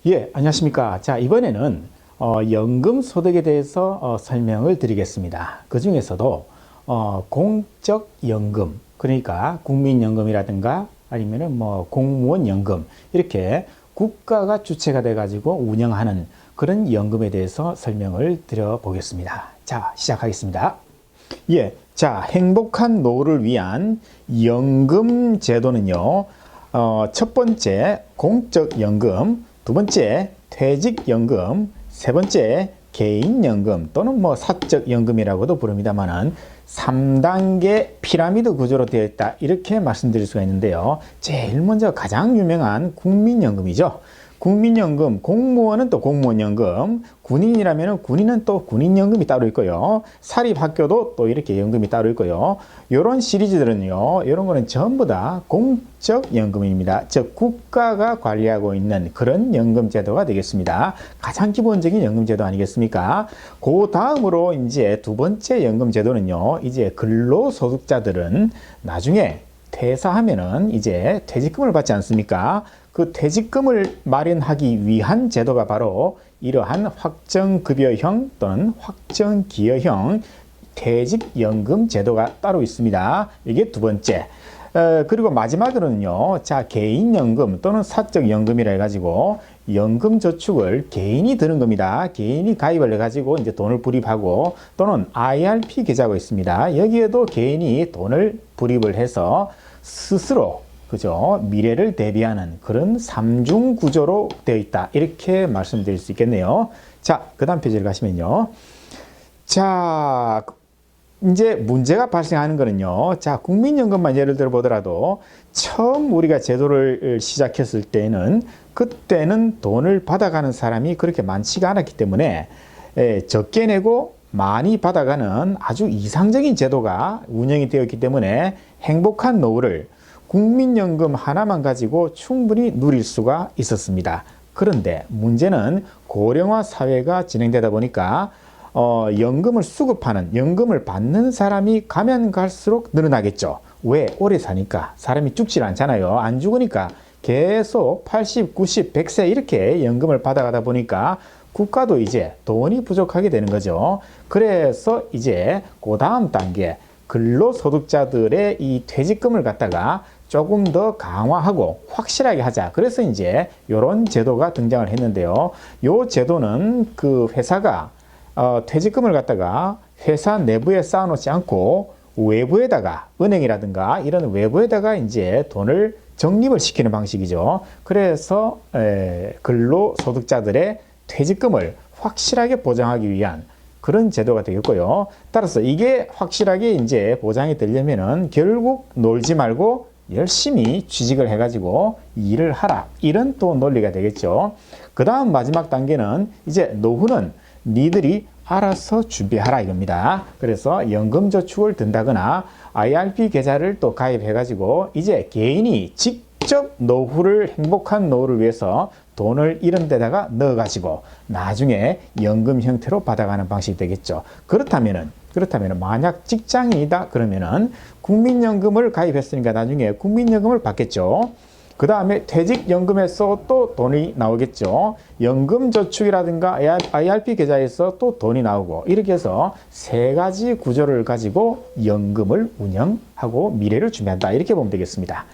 예, 안녕하십니까. 자, 이번에는 연금 소득에 대해서 설명을 드리겠습니다. 그 중에서도 공적 연금, 그러니까 국민연금이라든가 아니면은 뭐 공무원 연금, 이렇게 국가가 주체가 돼 가지고 운영하는 그런 연금에 대해서 설명을 드려보겠습니다. 자, 시작하겠습니다. 예, 자, 행복한 노후를 위한 연금 제도는요, 첫 번째 공적 연금, 두 번째 퇴직연금, 세 번째 개인연금 또는 뭐 사적연금이라고도 부릅니다만은 3단계 피라미드 구조로 되어 있다, 이렇게 말씀드릴 수가 있는데요. 제일 먼저 가장 유명한 국민연금이죠. 국민연금, 공무원은 또 공무원연금, 군인이라면 군인은 또 군인연금이 따로 있고요. 사립학교도 또 이렇게 연금이 따로 있고요. 이런 시리즈들은요, 이런 거는 전부 다 공적 연금입니다. 즉 국가가 관리하고 있는 그런 연금 제도가 되겠습니다. 가장 기본적인 연금 제도 아니겠습니까? 그 다음으로 이제 두 번째 연금 제도는요, 이제 근로소득자들은 나중에 퇴사하면은 이제 퇴직금을 받지 않습니까? 그 퇴직금을 마련하기 위한 제도가 바로 이러한 확정급여형 또는 확정기여형 퇴직연금 제도가 따로 있습니다. 이게 두 번째. 그리고 마지막으로는요, 자, 개인연금 또는 사적연금이라 해가지고 연금저축을 개인이 드는 겁니다. 개인이 가입을 해가지고 이제 돈을 불입하고, 또는 IRP 계좌가 있습니다. 여기에도 개인이 돈을 불입을 해서 스스로, 그죠, 미래를 대비하는 그런 삼중 구조로 되어 있다, 이렇게 말씀드릴 수 있겠네요. 자, 그 다음 페이지를 가시면요. 자, 이제 문제가 발생하는 거는요. 자, 국민연금만 예를 들어 보더라도 처음 우리가 제도를 시작했을 때는, 그때는 돈을 받아가는 사람이 그렇게 많지가 않았기 때문에 적게 내고 많이 받아가는 아주 이상적인 제도가 운영이 되었기 때문에 행복한 노후를 국민연금 하나만 가지고 충분히 누릴 수가 있었습니다. 그런데 문제는 고령화 사회가 진행되다 보니까 연금을 수급하는, 연금을 받는 사람이 가면 갈수록 늘어나겠죠. 왜? 오래 사니까. 사람이 죽질 않잖아요. 안 죽으니까 계속 80, 90, 100세 이렇게 연금을 받아가다 보니까 국가도 이제 돈이 부족하게 되는 거죠. 그래서 이제 그 다음 단계 근로소득자들의 이 퇴직금을 갖다가 조금 더 강화하고 확실하게 하자. 그래서 이제 이런 제도가 등장을 했는데요. 이 제도는 그 회사가 퇴직금을 갖다가 회사 내부에 쌓아놓지 않고 외부에다가, 은행이라든가 이런 외부에다가 이제 돈을 적립을 시키는 방식이죠. 그래서 근로소득자들의 퇴직금을 확실하게 보장하기 위한 그런 제도가 되겠고요. 따라서 이게 확실하게 이제 보장이 되려면은 결국 놀지 말고 열심히 취직을 해가지고 일을 하라, 이런 또 논리가 되겠죠. 그 다음 마지막 단계는 이제 노후는 니들이 알아서 준비하라, 이겁니다. 그래서 연금저축을 든다거나 IRP 계좌를 또 가입해가지고 이제 개인이 직접 노후를, 행복한 노후를 위해서 돈을 이런 데다가 넣어가지고 나중에 연금 형태로 받아가는 방식이 되겠죠. 그렇다면은 만약 직장인이다 그러면은 국민연금을 가입했으니까 나중에 국민연금을 받겠죠. 그 다음에 퇴직연금에서 또 돈이 나오겠죠. 연금저축이라든가 IRP 계좌에서 또 돈이 나오고, 이렇게 해서 세 가지 구조를 가지고 연금을 운영하고 미래를 준비한다, 이렇게 보면 되겠습니다.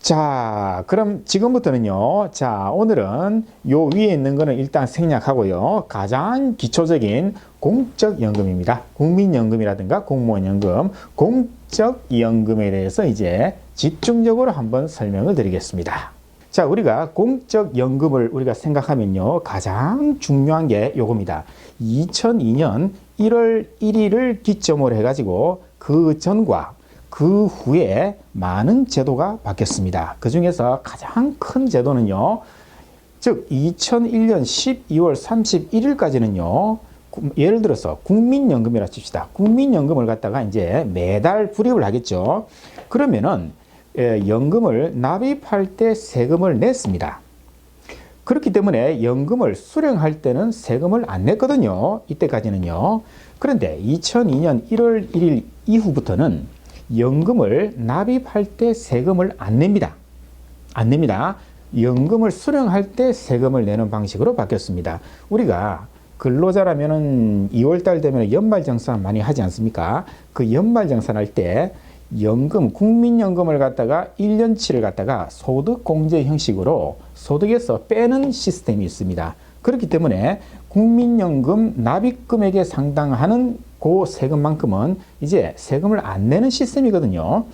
자, 그럼 지금부터는요, 자, 오늘은 요 위에 있는 거는 일단 생략하고요. 가장 기초적인 공적연금입니다. 국민연금이라든가 공무원연금, 공적연금에 대해서 이제 집중적으로 한번 설명을 드리겠습니다. 자, 우리가 공적연금을 우리가 생각하면요, 가장 중요한 게 요겁니다. 2002년 1월 1일을 기점으로 해가지고 그 전과 그 후에 많은 제도가 바뀌었습니다. 그 중에서 가장 큰 제도는요, 즉 2001년 12월 31일까지는요, 예를 들어서 국민연금이라 칩시다. 국민연금을 갖다가 이제 매달 불입을 하겠죠. 그러면은 연금을 납입할 때 세금을 냈습니다. 그렇기 때문에 연금을 수령할 때는 세금을 안 냈거든요. 이때까지는요. 그런데 2002년 1월 1일 이후부터는 연금을 납입할 때 세금을 안 냅니다. 안 냅니다. 연금을 수령할 때 세금을 내는 방식으로 바뀌었습니다. 우리가 근로자라면은 2월달 되면 연말정산 많이 하지 않습니까? 그 연말정산할 때 연금, 국민연금을 갖다가 1년치를 갖다가 소득공제 형식으로 소득에서 빼는 시스템이 있습니다. 그렇기 때문에 국민연금 납입금액에 상당하는 그 세금만큼은 이제 세금을 안 내는 시스템이거든요.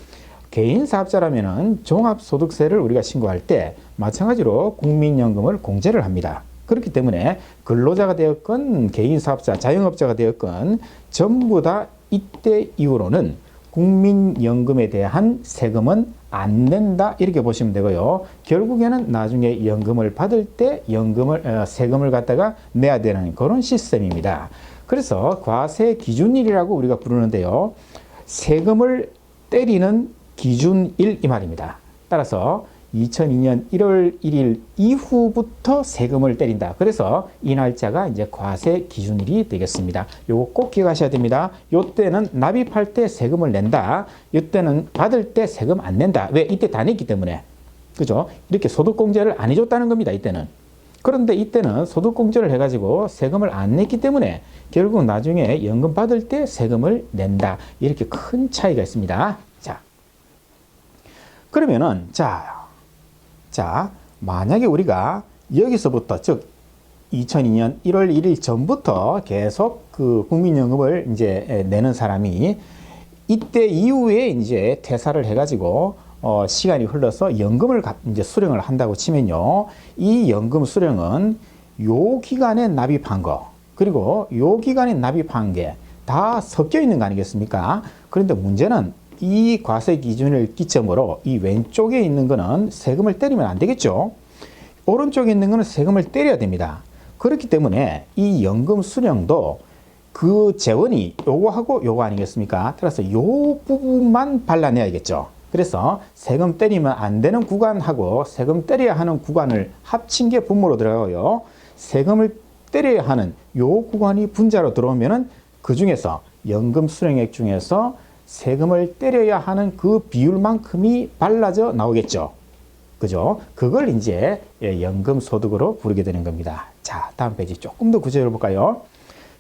개인 사업자라면은 종합소득세를 우리가 신고할 때 마찬가지로 국민연금을 공제를 합니다. 그렇기 때문에 근로자가 되었건 개인 사업자, 자영업자가 되었건 전부 다 이때 이후로는 국민연금에 대한 세금은 안 낸다 이렇게 보시면 되고요. 결국에는 나중에 연금을 받을 때 세금을 갖다가 내야 되는 그런 시스템입니다. 그래서 과세 기준일이라고 우리가 부르는데요. 세금을 때리는 기준일 이 말입니다. 따라서 2002년 1월 1일 이후부터 세금을 때린다. 그래서 이 날짜가 이제 과세 기준일이 되겠습니다. 요거 꼭 기억하셔야 됩니다. 요때는 납입할 때 세금을 낸다. 요때는 받을 때 세금 안 낸다. 왜? 이때 다 냈기 때문에. 그죠? 이렇게 소득공제를 안 해줬다는 겁니다. 이때는. 그런데 이때는 소득공제를 해가지고 세금을 안 냈기 때문에 결국 나중에 연금 받을 때 세금을 낸다. 이렇게 큰 차이가 있습니다. 자, 그러면은 자, 만약에 우리가 여기서부터, 즉, 2002년 1월 1일 전부터 계속 그 국민연금을 이제 내는 사람이 이때 이후에 이제 퇴사를 해가지고, 시간이 흘러서 연금을 이제 수령을 한다고 치면요. 이 연금 수령은 요 기간에 납입한 거, 그리고 요 기간에 납입한 게 다 섞여 있는 거 아니겠습니까? 그런데 문제는 이 과세 기준을 기점으로 이 왼쪽에 있는 거는 세금을 때리면 안 되겠죠. 오른쪽에 있는 거는 세금을 때려야 됩니다. 그렇기 때문에 이 연금 수령도 그 재원이 요거하고 요거 아니겠습니까? 따라서 요 부분만 발라내야겠죠. 그래서 세금 때리면 안 되는 구간하고 세금 때려야 하는 구간을 합친 게 분모로 들어가고요. 세금을 때려야 하는 요 구간이 분자로 들어오면은 그 중에서 연금 수령액 중에서 세금을 때려야 하는 그 비율만큼이 발라져 나오겠죠. 그죠? 그걸 이제 연금 소득으로 부르게 되는 겁니다. 자, 다음 페이지 조금 더 구체적으로 볼까요?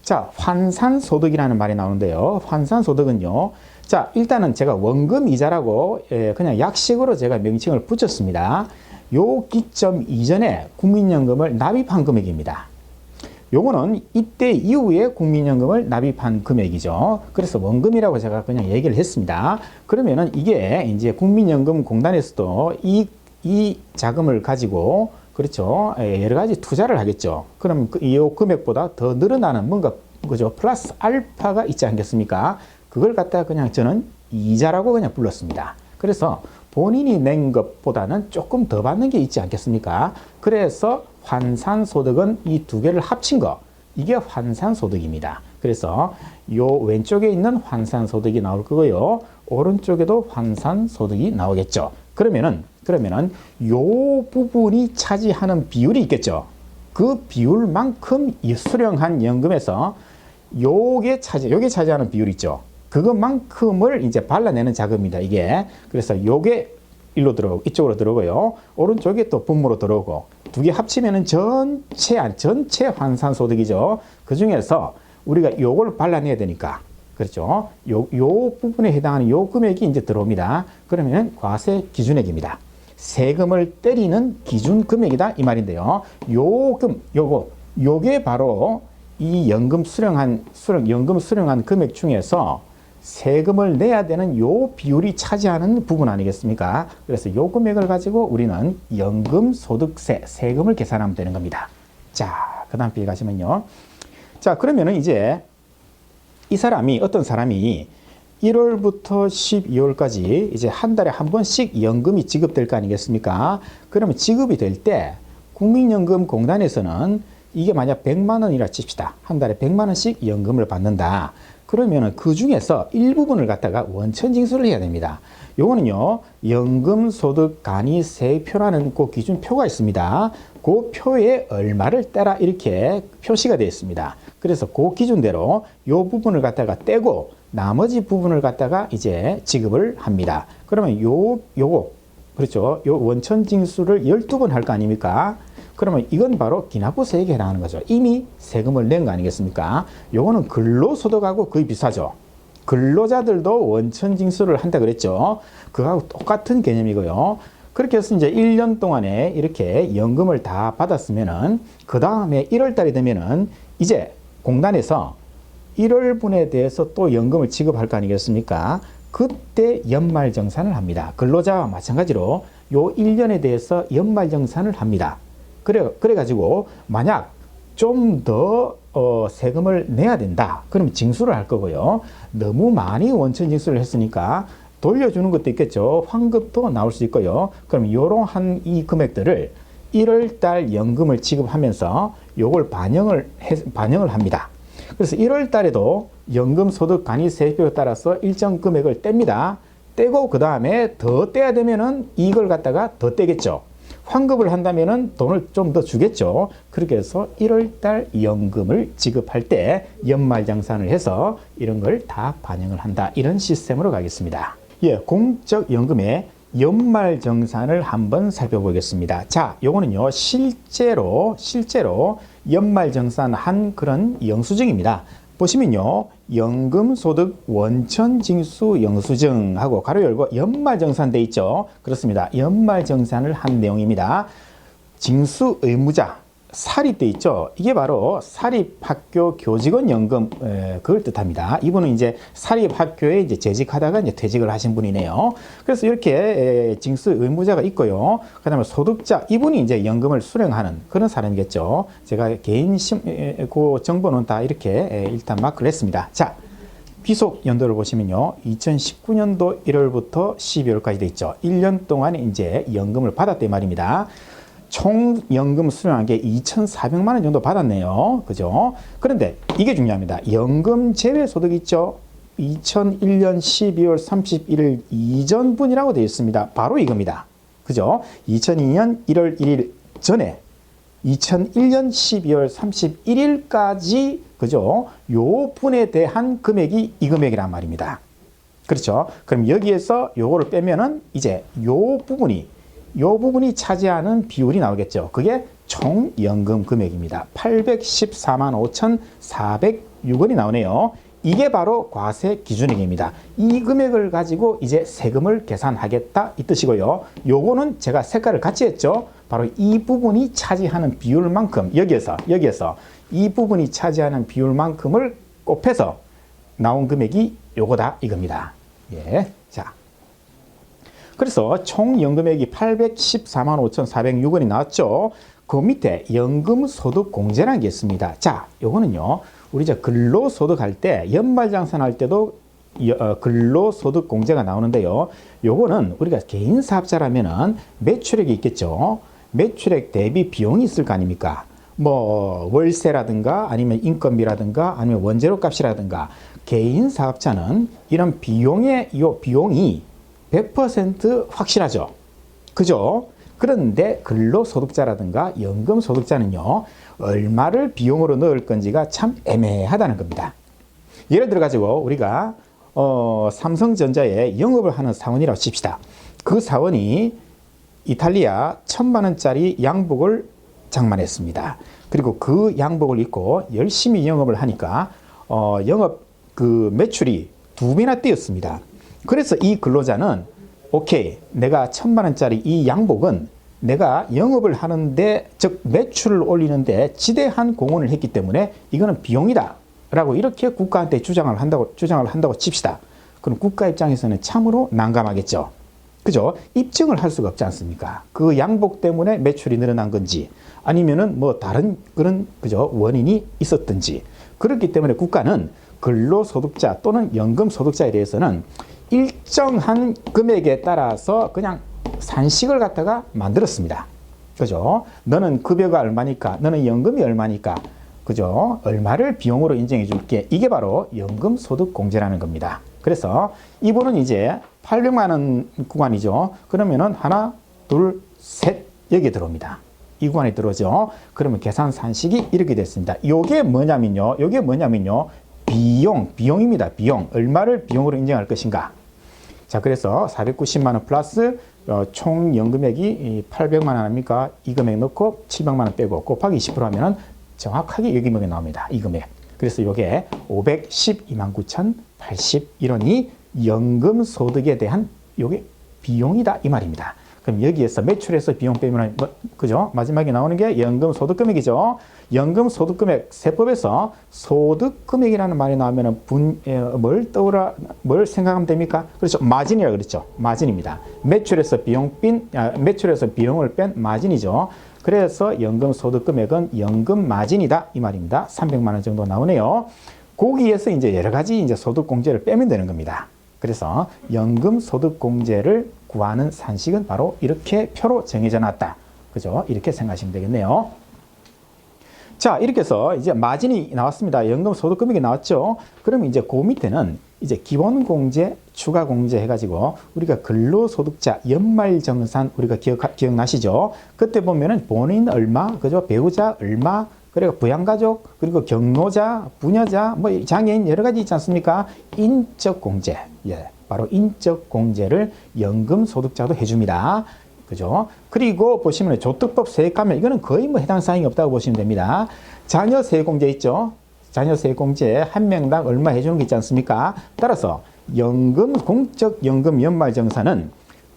자, 환산소득이라는 말이 나오는데요. 환산소득은요. 자, 일단은 제가 원금 이자라고 그냥 약식으로 제가 명칭을 붙였습니다. 요 기점 이전에 국민연금을 납입한 금액입니다. 요거는 이때 이후에 국민연금을 납입한 금액이죠. 그래서 원금이라고 제가 그냥 얘기를 했습니다. 그러면은 이게 이제 국민연금공단에서도 이 자금을 가지고 그렇죠. 여러 가지 투자를 하겠죠. 그럼 이 금액보다 더 늘어나는 뭔가 그죠. 플러스 알파가 있지 않겠습니까? 그걸 갖다가 그냥 저는 이자라고 그냥 불렀습니다. 그래서 본인이 낸 것보다는 조금 더 받는 게 있지 않겠습니까? 그래서 환산소득은 이 두 개를 합친 거, 이게 환산소득입니다. 그래서 요 왼쪽에 있는 환산소득이 나올 거고요. 오른쪽에도 환산소득이 나오겠죠. 그러면은 요 부분이 차지하는 비율이 있겠죠. 그 비율만큼 이 수령한 연금에서 요게 차지하는 비율이 있죠. 그것만큼을 이제 발라내는 자금입니다. 이게. 그래서 요게 일로 들어오고 이쪽으로 들어오고요. 오른쪽에 또 분모로 들어오고 두 개 합치면은 전체 환산소득이죠. 그 중에서 우리가 요걸 발라내야 되니까 그렇죠. 요 부분에 해당하는 요 금액이 이제 들어옵니다. 그러면 과세 기준액입니다. 세금을 때리는 기준 금액이다 이 말인데요. 요게 바로 이 연금 수령한 금액 중에서 세금을 내야 되는 요 비율이 차지하는 부분 아니겠습니까? 그래서 요 금액을 가지고 우리는 연금소득세, 세금을 계산하면 되는 겁니다. 자, 그 다음 페이지 가시면요. 자, 그러면은 이제 어떤 사람이 1월부터 12월까지 이제 한 달에 한 번씩 연금이 지급될 거 아니겠습니까? 그러면 지급이 될 때 국민연금공단에서는 이게 만약 100만 원이라 칩시다. 한 달에 100만 원씩 연금을 받는다. 그러면은 그 중에서 일부분을 갖다가 원천징수를 해야 됩니다. 요거는요, 연금소득간이세표라는 그 기준표가 있습니다. 그 표에 얼마를 떼라 이렇게 표시가 되어 있습니다. 그래서 그 기준대로 요 부분을 갖다가 떼고 나머지 부분을 갖다가 이제 지급을 합니다. 그러면 요거 그렇죠. 요 원천 징수를 12번 할 거 아닙니까? 그러면 이건 바로 기납부세액에 해당하는 거죠. 이미 세금을 낸 거 아니겠습니까? 요거는 근로소득하고 거의 비슷하죠. 근로자들도 원천 징수를 한다 그랬죠. 그거하고 똑같은 개념이고요. 그렇게 해서 이제 1년 동안에 이렇게 연금을 다 받았으면은 그 다음에 1월 달이 되면은 이제 공단에서 1월분에 대해서 또 연금을 지급할 거 아니겠습니까? 그때 연말정산을 합니다. 근로자와 마찬가지로 요 1년에 대해서 연말정산을 합니다. 그래가지고 만약 좀 더 세금을 내야 된다. 그러면 징수를 할 거고요. 너무 많이 원천 징수를 했으니까 돌려주는 것도 있겠죠. 환급도 나올 수 있고요. 그럼 이러한 이 금액들을 1월 달 연금을 지급하면서 요걸 반영을 합니다. 그래서 1월 달에도 연금 소득 간이세율에 따라서 일정 금액을 뗍니다. 떼고 그 다음에 더 떼야 되면은 이걸 갖다가 더 떼겠죠. 환급을 한다면은 돈을 좀 더 주겠죠. 그렇게 해서 1월 달 연금을 지급할 때 연말정산을 해서 이런 걸 다 반영을 한다. 이런 시스템으로 가겠습니다. 예, 공적 연금의 연말정산을 한번 살펴보겠습니다. 자, 요거는요, 실제로 연말정산한 그런 영수증입니다. 보시면요, 연금소득 원천징수 영수증하고 가로 열고 연말정산 돼 있죠. 그렇습니다. 연말정산을 한 내용입니다. 징수 의무자 사립돼 있죠. 이게 바로 사립학교 교직원 연금 그걸 뜻합니다. 이분은 이제 사립학교에 이제 재직하다가 이제 퇴직을 하신 분이네요. 그래서 이렇게 징수 의무자가 있고요. 그다음에 소득자 이분이 이제 연금을 수령하는 그런 사람이겠죠. 제가 개인 그 정보는 다 이렇게 일단 마크를 했습니다. 자, 귀속 연도를 보시면요. 2019년도 1월부터 12월까지 돼 있죠. 1년 동안에 이제 연금을 받았단 말입니다. 총 연금 수령한 게 2,400만 원 정도 받았네요. 그죠? 그런데 이게 중요합니다. 연금 제외 소득 있죠? 2001년 12월 31일 이전 분이라고 되어 있습니다. 바로 이겁니다. 그죠? 2002년 1월 1일 전에 2001년 12월 31일까지 그죠? 요 분에 대한 금액이 이 금액이란 말입니다. 그렇죠? 그럼 여기에서 요거를 빼면은 이제 요 부분이 차지하는 비율이 나오겠죠. 그게 총 연금 금액입니다. 814만 5,406원이 나오네요. 이게 바로 과세 기준액입니다. 이 금액을 가지고 이제 세금을 계산하겠다 이 뜻이고요. 요거는 제가 색깔을 같이 했죠. 바로 이 부분이 차지하는 비율만큼 여기에서 이 부분이 차지하는 비율만큼을 곱해서 나온 금액이 요거다 이겁니다. 예. 자. 그래서 총 연금액이 814만 5,406원이 나왔죠. 그 밑에 연금소득공제라는 게 있습니다. 자, 요거는요, 우리 이제 근로소득 할 때, 연말정산할 때도 근로소득공제가 나오는데요. 요거는 우리가 개인사업자라면은 매출액이 있겠죠. 매출액 대비 비용이 있을 거 아닙니까? 뭐, 월세라든가 아니면 인건비라든가 아니면 원재료 값이라든가 개인사업자는 이런 비용이 100% 확실하죠. 그죠? 그런데 근로소득자라든가 연금소득자는요, 얼마를 비용으로 넣을 건지가 참 애매하다는 겁니다. 예를 들어 가지고 우리가 삼성전자에 영업을 하는 사원이라고 칩시다. 그 사원이 이탈리아 1,000만 원짜리 양복을 장만했습니다. 그리고 그 양복을 입고 열심히 영업을 하니까 영업 그 매출이 2배나 뛰었습니다. 그래서 이 근로자는 오케이, 내가 1,000만 원짜리 이 양복은 내가 영업을 하는데, 즉 매출을 올리는데 지대한 공헌을 했기 때문에 이거는 비용이다 라고 이렇게 국가한테 주장을 한다고 칩시다. 그럼 국가 입장에서는 참으로 난감하겠죠. 그죠? 입증을 할 수가 없지 않습니까? 그 양복 때문에 매출이 늘어난 건지 아니면은 뭐 다른 그런 그죠 원인이 있었든지. 그렇기 때문에 국가는 근로소득자 또는 연금소득자에 대해서는 일정한 금액에 따라서 그냥 산식을 갖다가 만들었습니다. 그죠? 너는 급여가 얼마니까, 너는 연금이 얼마니까, 그죠? 얼마를 비용으로 인정해 줄게. 이게 바로 연금소득공제라는 겁니다. 그래서 이분은 이제 800만 원 구간이죠. 그러면은 하나, 둘, 셋 여기 들어옵니다. 이 구간에 들어오죠. 그러면 계산 산식이 이렇게 됐습니다. 요게 뭐냐면요. 비용입니다. 비용. 얼마를 비용으로 인정할 것인가. 자, 그래서 490만 원 플러스 총 연금액이 800만 원 아닙니까? 이 금액 넣고 700만 원 빼고 곱하기 20% 하면은 정확하게 이 금액이 나옵니다. 이 금액. 그래서 이게 512만 9,081원이 연금 소득에 대한 요게 비용이다 이 말입니다. 그럼 여기에서 매출에서 비용 빼면 그죠? 마지막에 나오는 게 연금 소득 금액이죠. 연금 소득 금액 세법에서 소득 금액이라는 말이 나오면은 뭘 생각하면 됩니까? 그렇죠. 마진이라고 그랬죠. 마진입니다. 매출에서 비용을 뺀 마진이죠. 그래서 연금 소득 금액은 연금 마진이다 이 말입니다. 300만 원 정도 나오네요. 거기에서 이제 여러 가지 이제 소득 공제를 빼면 되는 겁니다. 그래서 연금 소득 공제를 구하는 산식은 바로 이렇게 표로 정해져 놨다. 그죠? 이렇게 생각하시면 되겠네요. 자, 이렇게 해서 이제 마진이 나왔습니다. 연금 소득 금액이 나왔죠. 그러면 이제 그 밑에는 이제 기본 공제, 추가 공제 해가지고 우리가 근로소득자 연말정산 우리가 기억나시죠? 그때 보면은 본인 얼마, 그죠? 배우자 얼마, 그리고 부양가족, 그리고 경로자, 부녀자, 뭐 장애인 여러 가지 있지 않습니까? 인적 공제, 예, 바로 인적 공제를 연금 소득자도 해줍니다. 그죠? 그리고 보시면 조특법 세액감면 이거는 거의 뭐 해당 사항이 없다고 보시면 됩니다. 자녀 세액공제 있죠? 자녀 세액공제 한 명당 얼마 해주는 게 있지 않습니까? 따라서 연금, 공적 연금 연말정산은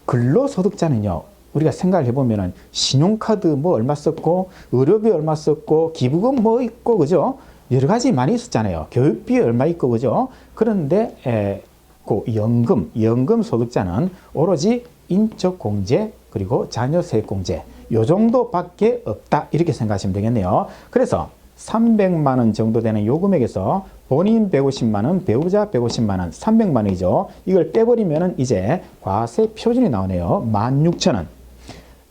근로소득자는요, 우리가 생각을 해보면은 신용카드 뭐 얼마 썼고, 의료비 얼마 썼고, 기부금 뭐 있고, 그죠? 여러 가지 많이 있었잖아요. 교육비 얼마 있고, 그죠? 그런데, 그 연금 소득자는 오로지 인적공제, 그리고 자녀세액공제, 요 정도밖에 없다. 이렇게 생각하시면 되겠네요. 그래서 300만 원 정도 되는 요 금액에서 본인 150만 원, 배우자 150만 원, 300만 원이죠. 이걸 빼버리면은 이제 과세 표준이 나오네요. 16,000원.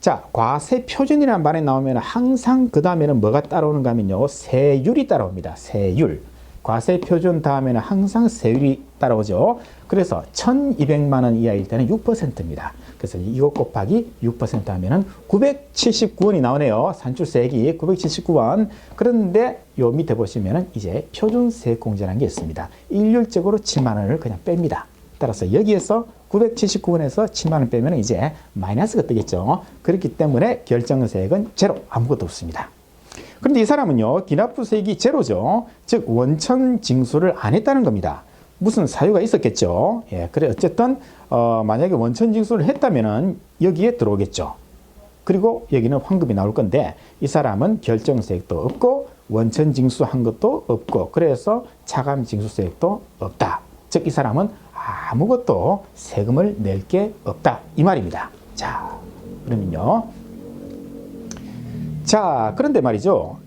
자, 과세 표준이라는 말이 나오면 항상 그 다음에는 뭐가 따라오는가 하면요. 세율이 따라옵니다. 세율. 과세 표준 다음에는 항상 세율이 따라오죠. 그래서 1,200만 원 이하일 때는 6%입니다. 그래서 이거 곱하기 6% 하면은 979원이 나오네요. 산출세액이 979원. 그런데 요 밑에 보시면은 이제 표준세액공제라는 게 있습니다. 일률적으로 7만 원을 그냥 뺍니다. 따라서 여기에서 979원에서 7만 원 빼면 이제 마이너스가 뜨겠죠. 그렇기 때문에 결정세액은 제로, 아무것도 없습니다. 그런데 이 사람은요, 기납부세액이 제로죠. 즉 원천 징수를 안 했다는 겁니다. 무슨 사유가 있었겠죠. 예, 그래 어쨌든 만약에 원천 징수를 했다면은 여기에 들어오겠죠. 그리고 여기는 환급이 나올 건데 이 사람은 결정세액도 없고 원천 징수한 것도 없고 그래서 차감 징수세액도 없다. 즉 이 사람은 아무것도 세금을 낼 게 없다 이 말입니다. 자, 그러면요. 자, 그런데 말이죠.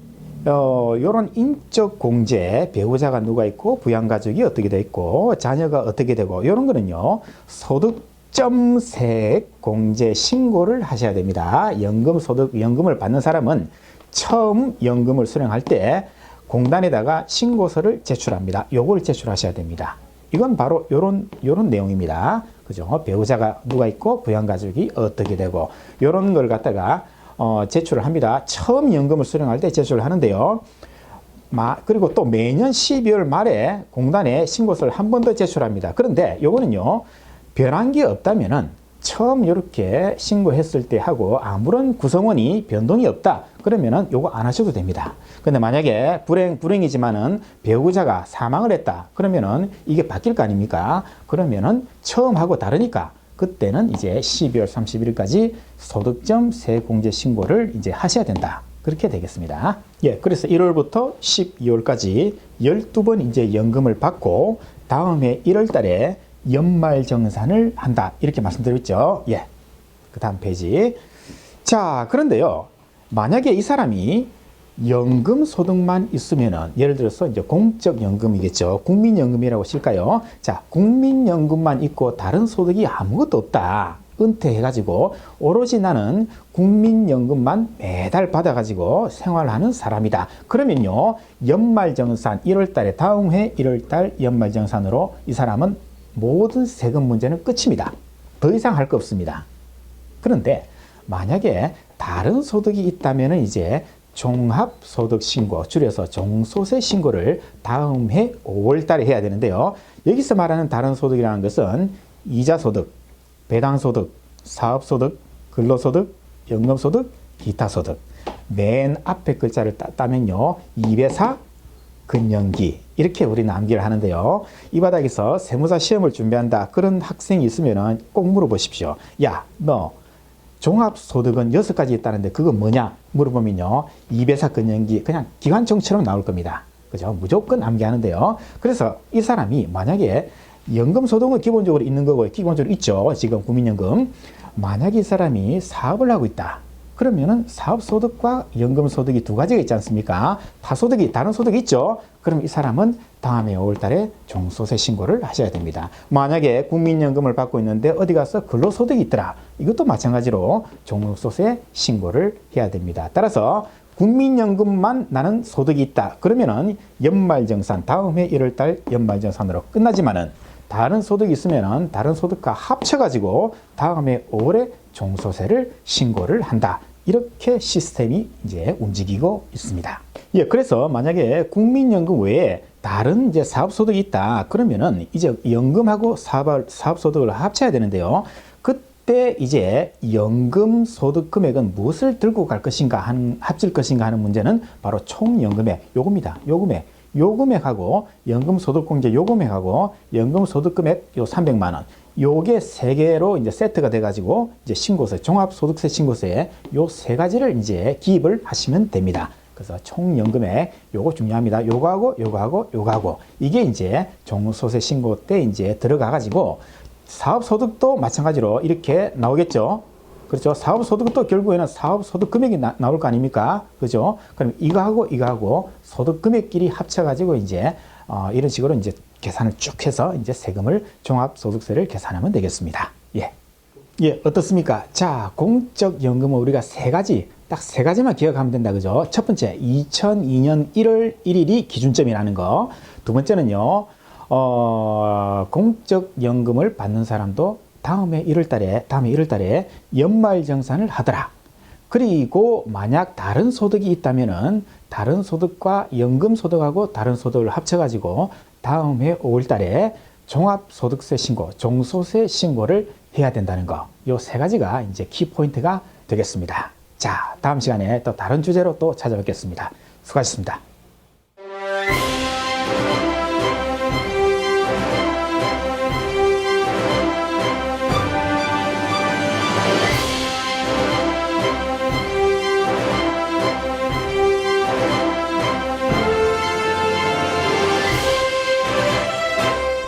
요런 인적 공제, 배우자가 누가 있고, 부양가족이 어떻게 돼 있고, 자녀가 어떻게 되고, 요런 거는요, 소득점세액 공제 신고를 하셔야 됩니다. 연금을 받는 사람은 처음 연금을 수령할 때 공단에다가 신고서를 제출합니다. 요걸 제출하셔야 됩니다. 이건 바로 요런 내용입니다. 그죠? 배우자가 누가 있고, 부양가족이 어떻게 되고, 요런 걸 갖다가 제출을 합니다. 처음 연금을 수령할 때 제출을 하는데요. 그리고 또 매년 12월 말에 공단에 신고서를 한 번 더 제출합니다. 그런데 요거는요, 변한 게 없다면은 처음 이렇게 신고했을 때 하고 아무런 구성원이 변동이 없다. 그러면은 요거 안 하셔도 됩니다. 근데 만약에 불행이지만은 배우자가 사망을 했다. 그러면은 이게 바뀔 거 아닙니까? 그러면은 처음하고 다르니까 그때는 이제 12월 31일까지 소득점 세공제 신고를 이제 하셔야 된다. 그렇게 되겠습니다. 예, 그래서 1월부터 12월까지 12번 이제 연금을 받고 다음에 1월 달에 연말정산을 한다. 이렇게 말씀드렸죠. 예. 그 다음 페이지. 자, 그런데요. 만약에 이 사람이 연금 소득만 있으면은 예를 들어서 이제 공적연금이겠죠. 국민연금이라고 칠까요? 자, 국민연금만 있고 다른 소득이 아무것도 없다. 은퇴해가지고 오로지 나는 국민연금만 매달 받아가지고 생활하는 사람이다. 그러면요, 연말정산 1월달에 다음 해 1월달 연말정산으로 이 사람은 모든 세금 문제는 끝입니다. 더 이상 할 거 없습니다. 그런데 만약에 다른 소득이 있다면은 이제 종합소득신고, 줄여서 종소세 신고를 다음 해 5월 달에 해야 되는데요. 여기서 말하는 다른 소득이라는 것은 이자소득, 배당소득, 사업소득, 근로소득, 연금소득, 기타소득. 맨 앞에 글자를 따면요. 2배사, 근년기. 이렇게 우리는 암기를 하는데요. 이 바닥에서 세무사 시험을 준비한다. 그런 학생이 있으면 꼭 물어보십시오. 야, 너 종합소득은 6가지 있다는데 그건 뭐냐? 물어보면요. 2배사, 근년기. 그냥 기관총처럼 나올 겁니다. 그죠? 무조건 암기하는데요. 그래서 이 사람이 만약에 연금소득은 기본적으로 있는 거고, 기본적으로 있죠. 지금 국민연금. 만약에 이 사람이 사업을 하고 있다. 그러면은 사업소득과 연금소득이 두 가지가 있지 않습니까? 다소득이, 다른 소득이 있죠? 그럼 이 사람은 다음에 5월 달에 종소세 신고를 하셔야 됩니다. 만약에 국민연금을 받고 있는데 어디 가서 근로소득이 있더라. 이것도 마찬가지로 종소세 신고를 해야 됩니다. 따라서 국민연금만 나는 소득이 있다. 그러면은 연말정산, 다음 해 1월 달 연말정산으로 끝나지만은 다른 소득이 있으면은 다른 소득과 합쳐가지고 다음에 5월에 종소세를 신고를 한다. 이렇게 시스템이 이제 움직이고 있습니다. 예, 그래서 만약에 국민연금 외에 다른 이제 사업소득이 있다. 그러면은 이제 연금하고 사업소득을 합쳐야 되는데요. 그때 이제 연금소득 금액은 무엇을 들고 갈 것인가 합칠 것인가 하는 문제는 바로 총연금액, 요금이다. 요 금액하고 연금소득공제 요 금액하고 연금소득금액 요 300만 원. 요게 세 개로 이제 세트가 돼가지고 이제 신고세, 종합소득세 신고세에 요 세 가지를 이제 기입을 하시면 됩니다. 그래서 총연금액 요거 중요합니다. 요거하고 이게 이제 종소세 신고 때 이제 들어가가지고 사업소득도 마찬가지로 이렇게 나오겠죠. 그렇죠. 사업소득도 결국에는 사업소득 금액이 나올 거 아닙니까? 그죠? 그럼 이거하고 소득 금액끼리 합쳐가지고 이제, 이런 식으로 이제 계산을 쭉 해서 이제 세금을 종합소득세를 계산하면 되겠습니다. 예. 예, 어떻습니까? 자, 공적연금은 우리가 딱 세 가지만 기억하면 된다. 그죠? 첫 번째, 2002년 1월 1일이 기준점이라는 거. 두 번째는요, 공적연금을 받는 사람도 다음에 1월 달에 연말정산을 하더라. 그리고 만약 다른 소득이 있다면은 다른 소득과 연금소득하고 다른 소득을 합쳐가지고 다음해 5월 달에 종합소득세 신고, 종소세 신고를 해야 된다는 거. 요 세 가지가 이제 키포인트가 되겠습니다. 자, 다음 시간에 또 다른 주제로 또 찾아뵙겠습니다. 수고하셨습니다.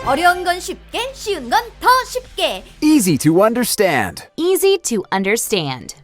어려운 건 쉽게, 쉬운 건 더 쉽게. Easy to understand. Easy to understand.